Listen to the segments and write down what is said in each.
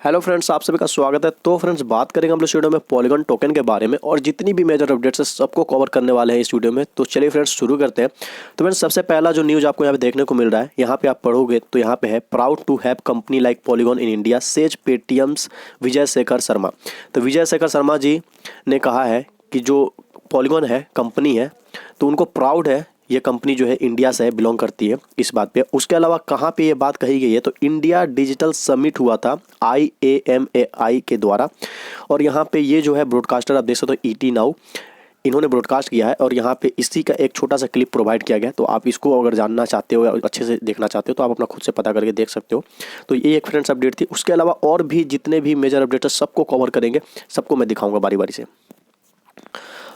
Hello friends, आप सभी का स्वागत है। तो फ्रेंड्स, बात करेंगे हम लोग इस वीडियो में पॉलीगॉन टोकन के बारे में और जितनी भी मेजर अपडेट्स है सबको कवर करने वाले हैं इस वीडियो में। तो चलिए फ्रेंड्स शुरू करते हैं। तो फ्रेंड्स, सबसे पहला जो न्यूज़ आपको यहाँ पे देखने को मिल रहा है, यहाँ पे आप पढ़ोगे तो यहाँ पे है proud to have company like Polygon in India says Paytm's Vijay Shekhar Sharma. तो विजय शेखर शर्मा जी ने कहा है कि जो पॉलीगॉन है कंपनी है तो उनको प्राउड है, ये कंपनी जो है इंडिया से बिलोंग करती है इस बात पे। उसके अलावा कहाँ पे ये बात कही गई है, तो इंडिया डिजिटल समिट हुआ था IAMAI के द्वारा और यहाँ पे ये जो है ब्रॉडकास्टर आप देख सकते हो ET नाउ, इन्होंने ब्रॉडकास्ट किया है और यहाँ पे इसी का एक छोटा सा क्लिप प्रोवाइड किया गया है। तो आप इसको अगर जानना चाहते हो या अच्छे से देखना चाहते हो तो आप अपना खुद से पता करके देख सकते हो। तो ये एक फ्रेंड्स अपडेट थी। उसके अलावा और भी जितने भी मेजर अपडेट है सबको कवर करेंगे, सबको मैं दिखाऊंगा बारी बारी से।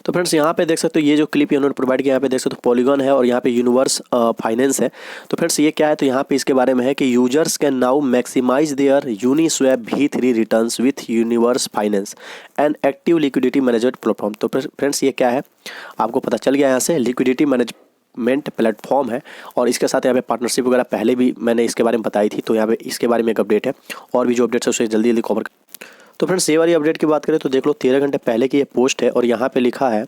तो फ्रेंड्स, यहाँ पे देख सकते हो ये जो क्लिप इन्होंने प्रोवाइड किया, यहाँ पे देख सकते हो पॉलीगॉन है और यहाँ पे यूनिवर्स फाइनेंस है। तो फ्रेंड्स ये क्या है, तो यहाँ पे इसके बारे में है कि users can now maximise their Uniswap V3 returns with Universe Finance and active liquidity management platform. तो फ्रेंड्स ये क्या है, आपको पता चल गया यहाँ से, लिक्विडिटी मैनेजमेंट प्लेटफॉर्म है और इसके साथ यहाँ पे पार्टनरशिप वगैरह पहले भी मैंने इसके बारे में बताई थी। तो यहाँ पे इसके बारे में एक अपडेट है और भी जो अपडेट्स है उसे जल्दी जल्दी कवर। तो फ्रेंड्स ये वाली अपडेट की बात करें तो देख लो 13 घंटे पहले की ये पोस्ट है और यहाँ पे लिखा है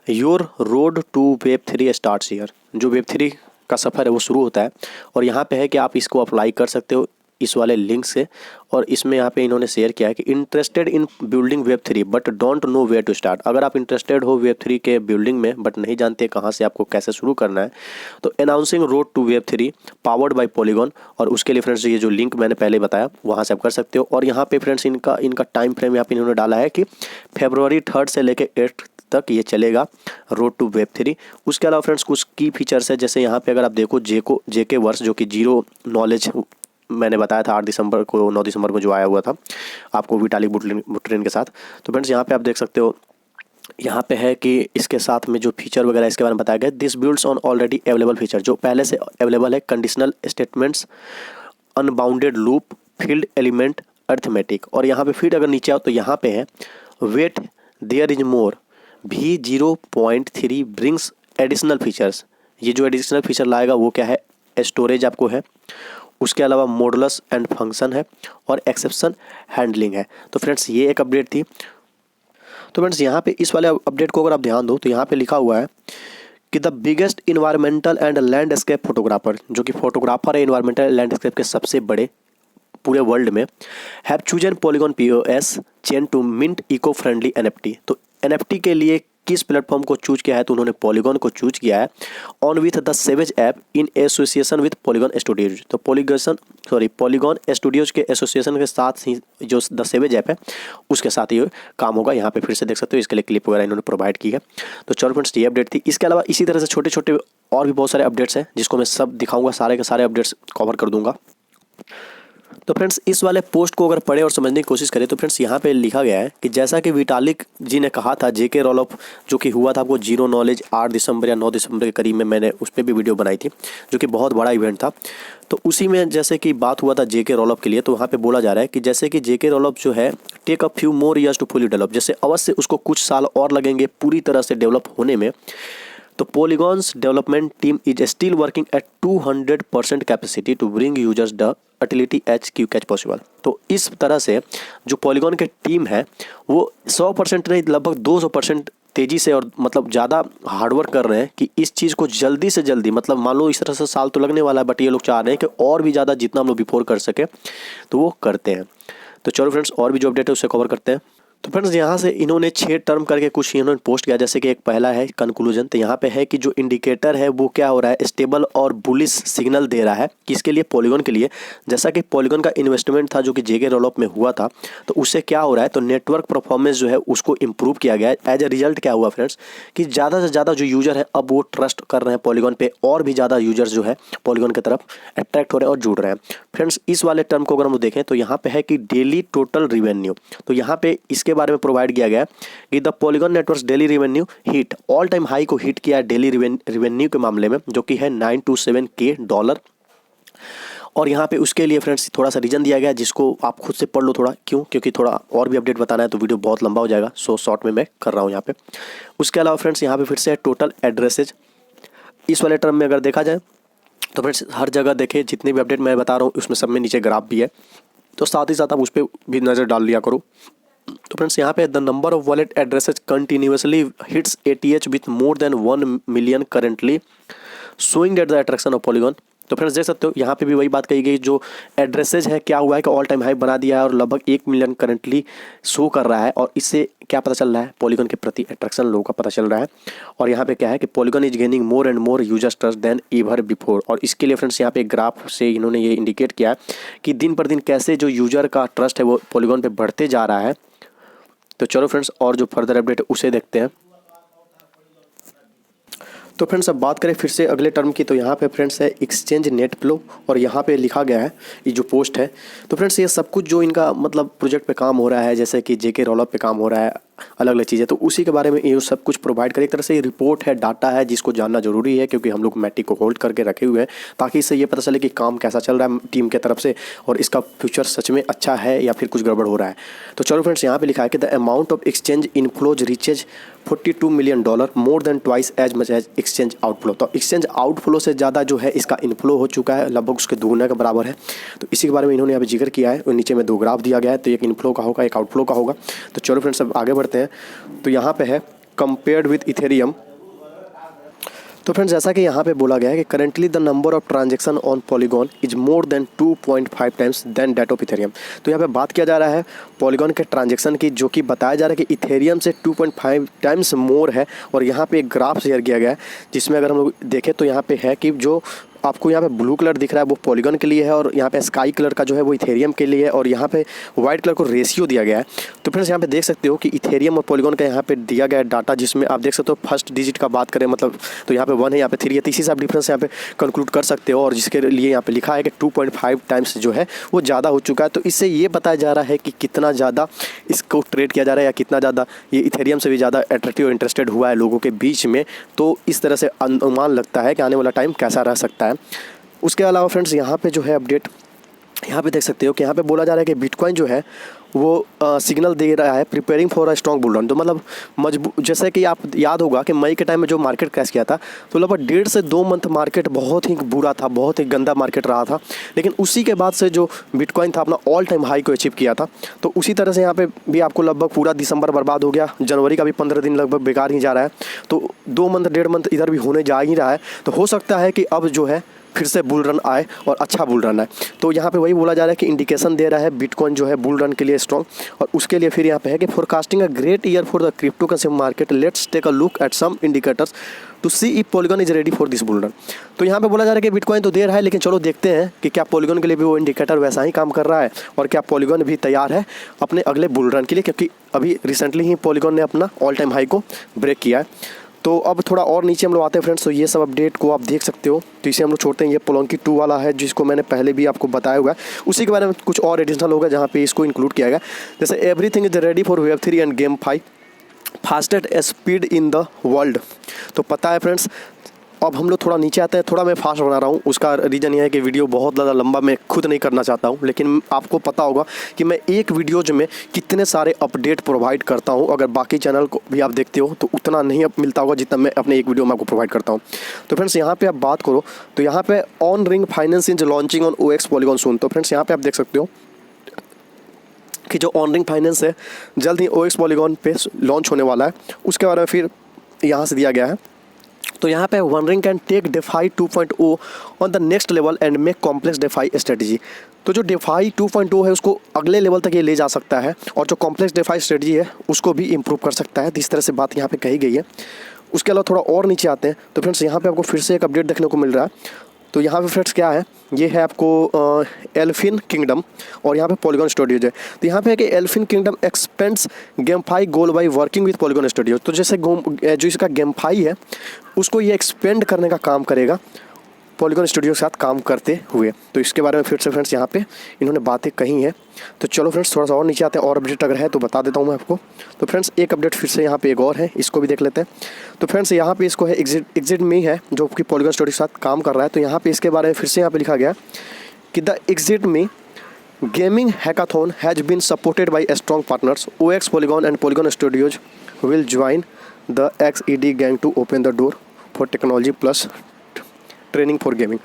your road to Web3 starts here. जो Web3 का सफ़र है वो शुरू होता है और यहाँ पे है कि आप इसको अप्लाई कर सकते हो इस वाले लिंक से। और इसमें यहाँ पे इन्होंने शेयर किया है कि interested in building Web3 but don't know where to start. अगर आप इंटरेस्टेड हो Web3 के बिल्डिंग में बट नहीं जानते कहाँ से आपको कैसे शुरू करना है, तो announcing road to Web3 powered by Polygon, और उसके लिए फ्रेंड्स ये जो लिंक मैंने पहले बताया वहाँ से आप कर सकते हो। और यहाँ पे फ्रेंड्स इनका टाइम फ्रेम यहाँ पे इन्होंने डाला है कि February 3 से लेकर 8 तक ये चलेगा रोड टू Web3। उसके अलावा फ्रेंड्स कुछ की फीचर्स है, जैसे यहाँ पे अगर आप देखो जेके वर्स जो कि जीरो नॉलेज मैंने बताया था 8 दिसंबर को 9 दिसंबर को जो आया हुआ था आपको विटालिक बुटेरिन के साथ। तो फ्रेंड्स यहाँ पे आप देख सकते हो, यहाँ पे है कि इसके साथ में जो फीचर वगैरह इसके बारे में बताया गया, this builds on already available feature, जो पहले से अवेलेबल है, conditional statements, unbounded loop, field element, arithmetic. और यहाँ पे फिर अगर नीचे आओ तो यहाँ पे है wait there is more V0.3 brings additional features. ये जो एडिशनल फीचर लाएगा वो क्या है, स्टोरेज आपको है, उसके अलावा मॉडुलस एंड फंक्शन है और एक्सेप्शन हैंडलिंग है। तो फ्रेंड्स ये एक अपडेट थी। तो फ्रेंड्स यहाँ पे इस वाले अपडेट को अगर आप ध्यान दो तो यहाँ पे लिखा हुआ है कि the biggest environmental and landscape photographer, जो कि फोटोग्राफर है इन्वायरमेंटल लैंडस्केप के सबसे बड़े पूरे वर्ल्ड में, have chosen Polygon POS chain to mint eco friendly NFT। तो NFT के लिए किस प्लेटफॉर्म को चूज किया है, तो उन्होंने पॉलीगॉन को चूज किया है on with the savage app in association with Polygon Studios. तो पॉलीगॉन स्टूडियोज के एसोसिएशन के साथ ही जो द सेवेज ऐप है उसके साथ ही काम होगा। यहाँ पे फिर से देख सकते हो, इसके लिए क्लिप वगैरह इन्होंने प्रोवाइड की है। तो चलो फ्रेंड्स ये अपडेट थी। इसके अलावा इसी तरह से छोटे छोटे और भी बहुत सारे अपडेट्स हैं जिसको मैं सब दिखाऊंगा, सारे के सारे अपडेट्स कवर कर दूंगा। तो फ्रेंड्स इस वाले पोस्ट को अगर पढ़े और समझने की कोशिश करें तो फ्रेंड्स यहाँ पे लिखा गया है कि जैसा कि विटालिक जी ने कहा था, जेके रोल ऑफ जो कि हुआ था आपको जीरो नॉलेज 8 दिसंबर या 9 दिसंबर के करीब में, मैंने उस पर भी वीडियो बनाई थी जो कि बहुत बड़ा इवेंट था। तो उसी में जैसे कि बात हुआ था जेके रोल ऑफ के लिए, तो वहाँ पे बोला जा रहा है कि जैसे कि जेके रोल ऑफ जो है take a few more years to fully develop, जैसे अवश्य उसको कुछ साल और लगेंगे पूरी तरह से डेवलप होने में। तो Polygon's development team is still working at 200% capacity to bring users the utility as quick as possible. तो इस तरह से जो पॉलीगॉन की टीम है वो 100% नहीं, लगभग 200% तेज़ी से और मतलब ज़्यादा हार्डवर्क कर रहे हैं कि इस चीज़ को जल्दी से जल्दी, मतलब मान लो इस तरह से साल तो लगने वाला है बट ये लोग चाह रहे हैं कि और भी ज़्यादा जितना हम लोग बिफोर कर सके तो वो करते हैं। तो चलो फ्रेंड्स और भी जो अपडेट है उसे कवर करते हैं। तो फ्रेंड्स यहाँ से इन्होंने 6 टर्म करके कुछ इन्होंने पोस्ट किया, जैसे कि एक पहला है कंक्लूजन। तो यहाँ पे है कि जो इंडिकेटर है वो क्या हो रहा है, स्टेबल और बुलिश सिग्नल दे रहा है किसके लिए, पॉलीगॉन के लिए। जैसा कि पॉलीगॉन का इन्वेस्टमेंट था जो कि जेके रोल ऑफ में हुआ था, तो उससे क्या हो रहा है, तो नेटवर्क परफॉर्मेंस जो है उसको इम्प्रूव किया गया है। एज ए रिजल्ट क्या हुआ फ्रेंड्स कि ज़्यादा से ज़्यादा जो यूजर है अब वो ट्रस्ट कर रहे हैं पॉलीगॉन पे, और भी ज़्यादा यूजर्स जो है पॉलीगॉन की तरफ अट्रैक्ट हो रहे हैं और जुड़ रहे हैं। फ्रेंड्स इस वाले टर्म को अगर हम देखें तो यहाँ पे है कि डेली टोटल रिवेन्यू, तो यहाँ पे इसके बारे में प्रोवाइड किया गया कि the polygon networks daily revenue hit all time high को हिट किया है डेली रिवेन्यू के मामले में, जो कि है $927K। और यहाँ पे उसके लिए फ्रेंड्स थोड़ा सा रीजन दिया गया है जिसको आप खुद से पढ़ लो थोड़ा, क्यों, क्योंकि थोड़ा और भी अपडेट बताना है तो वीडियो बहुत लंबा हो जाएगा, सो शॉर्ट में मैं कर रहा हूँ यहाँ पे। उसके अलावा फ्रेंड्स यहाँ पे फिर से टोटल एड्रेसेज, इस वाले टर्म में अगर देखा जाए तो फ्रेंड्स हर जगह देखें जितने भी अपडेट मैं बता रहा हूँ उसमें सब में नीचे ग्राफ भी है तो साथ ही साथ आप उस पर भी नज़र डाल लिया करो। तो फ्रेंड्स यहाँ पे the number of wallet addresses continuously hits ATH with more than 1 million currently showing that the attraction of polygon. तो फ्रेंड्स देख सकते हो यहाँ पे भी वही बात कही गई, जो एड्रेसेज है क्या हुआ है कि ऑल टाइम हाई बना दिया है और लगभग 1 मिलियन करंटली शो कर रहा है। और इससे क्या पता चल रहा है, पॉलीगॉन के प्रति अट्रैक्शन लोगों का पता चल रहा है। और यहाँ पे क्या है कि polygon is gaining more and more users trust then ever before. और इसके लिए फ्रेंड्स यहाँ पे ग्राफ से इन्होंने ये इंडिकेट किया है कि दिन पर दिन कैसे जो यूजर का ट्रस्ट है वो पॉलीगॉन पे बढ़ते जा रहा है। तो चलो फ्रेंड्स और जो फर्दर अपडेट है उसे देखते हैं। तो फ्रेंड्स अब बात करें फिर से अगले टर्म की, तो यहाँ पे फ्रेंड्स है एक्सचेंज नेट फ्लो और यहाँ पे लिखा गया है ये जो पोस्ट है। तो फ्रेंड्स ये सब कुछ जो इनका मतलब प्रोजेक्ट पे काम हो रहा है, जैसे कि जेके रोलअप पे काम हो रहा है, अलग अलग चीज़ें, तो उसी के बारे में ये सब कुछ प्रोवाइड करे। एक तरह से ये रिपोर्ट है, डाटा है, जिसको जानना जरूरी है क्योंकि हम लोग मैटिक को होल्ड करके रखे हुए हैं ताकि इससे ये पता चले कि काम कैसा चल रहा है टीम के तरफ से और इसका फ्यूचर सच में अच्छा है या फिर कुछ गड़बड़ हो रहा है। तो चलो फ्रेंड्स यहाँ पे लिखा है कि the amount of exchange inflows reaches $42 million, more than twice as much as exchange outflow. तो एक्सचेंज आउटफ्लो से ज़्यादा जो है इसका इनफ्लो हो चुका है, लगभग उसके दुगने के बराबर है। तो इसी के बारे में इन्होंने यहाँ पे जिक्र किया है और नीचे में 2 ग्राफ दिया गया है, तो एक इनफ्लो का होगा एक आउटफ्लो का होगा। तो चलो फ्रेंड्स अब आगे बढ़ते हैं। तो यहाँ पे है कंपेयर्ड विथ इथेरियम। तो फ्रेंड्स जैसा कि यहाँ पे बोला गया है कि currently the number of transaction on Polygon is more than 2.5 times than that of Ethereum. तो यहाँ पे बात किया जा रहा है पॉलीगॉन के ट्रांजैक्शन की, जो कि बताया जा रहा है कि इथेरियम से 2.5 टाइम्स मोर है। और यहाँ पे एक ग्राफ शेयर किया गया है जिसमें अगर हम लोग देखें तो यहाँ पे है कि जो आपको यहाँ पे ब्लू कलर दिख रहा है वो पॉलीगॉन के लिए है और यहाँ पे स्काई कलर का जो है वो इथेरियम के लिए है और यहाँ पे वाइट कलर को रेशियो दिया गया है। तो फ्रेंड्स यहाँ पे देख सकते हो कि इथेरियम और पॉलीगॉन का यहाँ पे दिया गया है डाटा, जिसमें आप देख सकते हो फर्स्ट डिजिट का बात करें मतलब तो यहाँ पे 1 है, यहाँ पे 3 है, तो इसी से आप डिफरेंस यहाँ पे कंक्लूड कर सकते हो। और जिसके लिए यहाँ पे लिखा है कि 2.5 टाइम्स जो है वो ज़्यादा हो चुका है। तो इससे ये बताया जा रहा है कि कितना ज़्यादा इसको ट्रेड किया जा रहा है या कितना ज़्यादा ये इथेरियम से भी ज़्यादा अट्रैक्टिव और इंटरेस्टेड हुआ है लोगों के बीच में। तो इस तरह से अनुमान लगता है कि आने वाला टाइम कैसा रह सकता है। उसके अलावा फ्रेंड्स यहाँ पे जो है अपडेट यहाँ पे देख सकते हो कि यहाँ पे बोला जा रहा है कि बिटकॉइन जो है वो सिग्नल दे रहा है preparing for a strong bull run. तो मतलब जैसे कि आप याद होगा कि मई के टाइम में जो मार्केट क्रैश किया था तो लगभग 1.5 से 2 मंथ मार्केट बहुत ही बुरा था, बहुत ही गंदा मार्केट रहा था। लेकिन उसी के बाद से जो बिटकॉइन था अपना ऑल टाइम हाई को अचीव किया था। तो उसी तरह से यहाँ पे भी आपको लगभग पूरा दिसंबर बर्बाद हो गया, जनवरी का भी 15 दिन लगभग बेकार ही जा रहा है। तो 2 मंथ 1.5 मंथ इधर भी होने जा ही रहा है। तो हो सकता है कि अब जो है फिर से बुल रन आए और अच्छा बुल रन आए। तो यहाँ पे वही बोला जा रहा है कि इंडिकेशन दे रहा है बिटकॉइन जो है बुल रन के लिए स्ट्रॉन्ग। और उसके लिए फिर यहाँ पे है कि forecasting a great year for the crypto currency market, let's take a look at some indicators to see if Polygon is ready for this bull run. तो यहाँ पे बोला जा रहा है कि बिटकॉइन तो दे रहा है, लेकिन चलो देखते हैं कि क्या पॉलीगॉन के लिए भी वो इंडिकेटर वैसा ही काम कर रहा है और क्या पॉलीगॉन भी तैयार है अपने अगले बुल रन के लिए, क्योंकि अभी रिसेंटली ही पॉलीगॉन ने अपना ऑल टाइम हाई को ब्रेक किया है। तो अब थोड़ा और नीचे हम लोग आते हैं फ्रेंड्स। तो ये सब अपडेट को आप देख सकते हो। तो इसे हम लोग छोड़ते हैं। ये पोलोंकी 2 वाला है जिसको मैंने पहले भी आपको बताया हुआ है, उसी के बारे में कुछ और एडिशनल होगा जहाँ पे इसको इंक्लूड किया गया। जैसे everything is ready for Web3 and GameFi fastest speed in the world. तो पता है फ्रेंड्स, अब हम लोग थोड़ा नीचे आते हैं। थोड़ा मैं फास्ट बना रहा हूँ, उसका रीज़न ये है कि वीडियो बहुत ज़्यादा लंबा मैं खुद नहीं करना चाहता हूँ, लेकिन आपको पता होगा कि मैं एक वीडियोज में कितने सारे अपडेट प्रोवाइड करता हूँ। अगर बाकी चैनल को भी आप देखते हो तो उतना नहीं मिलता होगा जितना मैं अपने एक वीडियो में आपको प्रोवाइड करता हूँ। तो फ्रेंड्स यहाँ पे आप बात करो तो यहाँ पे on ring finance is launching on OX Polygon soon. तो फ्रेंड्स यहाँ पे आप देख सकते हो कि जो ऑन रिंग फाइनेंस है जल्द ही OX पॉलीगॉन पे लॉन्च होने वाला है। उसके बारे में फिर यहाँ से दिया गया है। तो यहाँ पे OneRing can take DeFi 2.0 on the next level and make complex DeFi strategy. तो जो DeFi 2.0 है उसको अगले लेवल तक ये ले जा सकता है और जो कॉम्प्लेक्स DeFi स्ट्रेटजी है उसको भी इम्प्रूव कर सकता है। इस तरह से बात यहाँ पे कही गई है। उसके अलावा थोड़ा और नीचे आते हैं तो फ्रेंड्स यहाँ पे आपको फिर से एक अपडेट देखने को मिल रहा है। तो यहाँ पे फ्रेंड्स क्या है, ये है आपको एल्फिन किंगडम और यहाँ पे पॉलीगॉन स्टूडियोज है। तो यहाँ पे है कि Elfin Kingdom expands GameFi goal by working with Polygon Studios. तो जैसे जो इसका GameFi है उसको ये एक्सपेंड करने का काम करेगा पॉलीगॉन स्टूडियो के साथ काम करते हुए। तो इसके बारे में फिर से फ्रेंड्स यहाँ पे इन्होंने बातें कही हैं। तो चलो फ्रेंड्स थोड़ा सा और नीचे आते हैं और अपडेट अगर है तो बता देता हूँ मैं आपको। तो फ्रेंड्स एक अपडेट फिर से यहाँ पे एक और है, इसको भी देख लेते हैं। तो फ्रेंड्स यहाँ पे इसको है एग्जिट मी है जो कि पॉलीगॉन स्टूडियो के साथ काम कर रहा है। तो यहाँ पे इसके बारे में फिर से यहाँ पे लिखा गया कि the exit me gaming hackathon has been supported by strong partners OX Polygon and Polygon Studios will join the XED gang to open the door for technology plus training for gaming.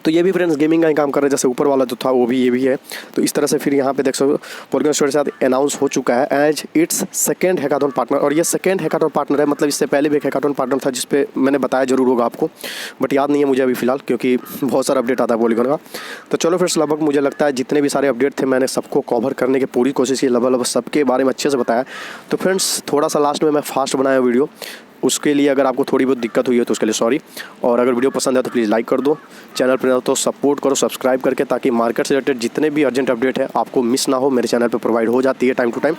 तो ये भी friends gaming का ही काम कर रहे हैं, जैसे ऊपर वाला जो था वो भी ये भी है। तो इस तरह से फिर यहाँ पे देख सकते हो पॉलीगॉन स्टोर के साथ अनाउंस हो चुका है as it's second hackathon partner. और ये सेकंड हैकाथॉन पार्टनर है, मतलब इससे पहले भी एक हैकाथॉन पार्टनर था जिस पे मैंने बताया जरूर होगा आपको, बट याद नहीं है मुझे अभी फिलहाल, क्योंकि बहुत सारा अपडेट आता है पॉलीगॉन का। तो चलो फ्रेंड्स, लगभग मुझे लगता है जितने भी सारे अपडेट थे मैंने सबको कवर करने की पूरी कोशिश की, लगभग सबके बारे में अच्छे से बताया। तो फ्रेंड्स थोड़ा सा लास्ट में मैं फास्ट बनाया वीडियो, उसके लिए अगर आपको थोड़ी बहुत दिक्कत हुई है तो उसके लिए सॉरी। और अगर वीडियो पसंद है तो प्लीज़ लाइक कर दो, चैनल पर ना तो सपोर्ट करो सब्सक्राइब करके, ताकि मार्केट से रिलेटेड जितने भी अर्जेंट अपडेट है आपको मिस ना हो, मेरे चैनल पर प्रोवाइड हो जाती है टाइम टू टाइम।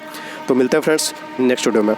तो मिलते हैं फ्रेंड्स नेक्स्ट वीडियो में।